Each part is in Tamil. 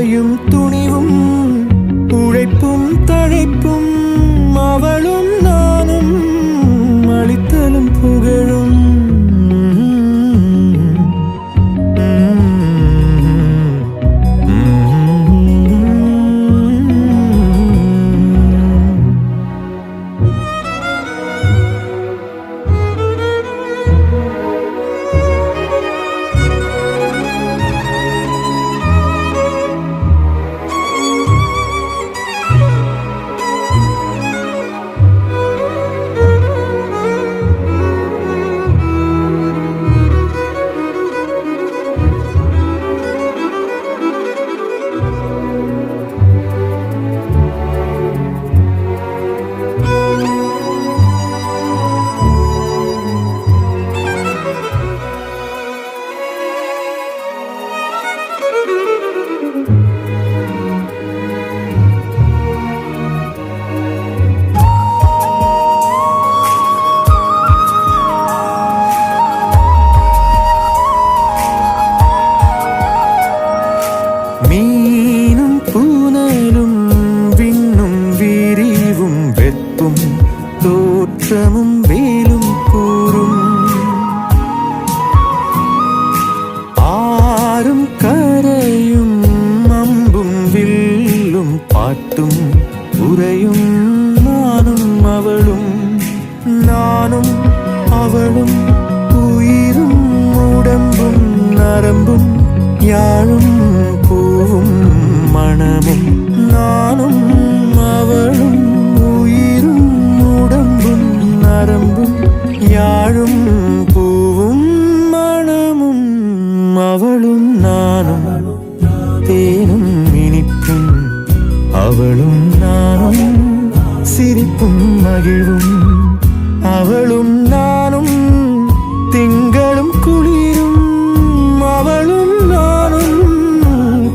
அவையும் துணிவும் உழைப்பும் தழைப்பும் அவளும் நானும் அளித்தலும் புகழும் மீனும் பூனலும் விண்ணும் விரிவும் வெப்பும் தோற்றமும் வேலும் கூறும் ஆறும் கரையும் அம்பும் வில்லும் பாட்டும் உரையும் நானும் அவளும் உயிரும் உடம்பும் நரம்பும் யாழும் பூவும் மனமும் நானும் அவளும் உயிரும் உடம்பும் நரம்பும் யாழும் பூவும் மனமும் அவளும் நானும் தேனும் இனிப்பும் அவளும் நானும் சிரிப்பும் மகிழ்வும் அவளும் நானும் திங்களும் குளிரும் அவளும் நானும்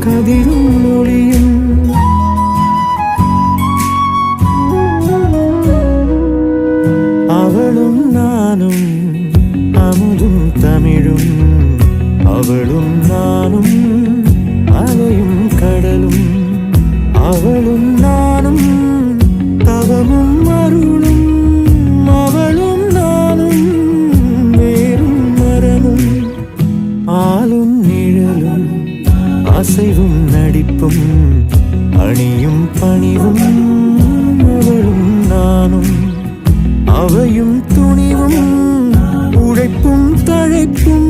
கதிரும் ஒளியும் அவளும் நானும் அமுதும் தமிழும் அவளும் நானும் அலையும் கடலும் அவளும் நானும் தவமும் அருளும் அவளும் நானும் வேறும் மரமும் ஆளும் நிழலும் அசைவும் நடிப்பும் அணியும் பணிவும் அவளும் நானும் அவையும் துணிவும் உழைப்பும் தழைப்பும்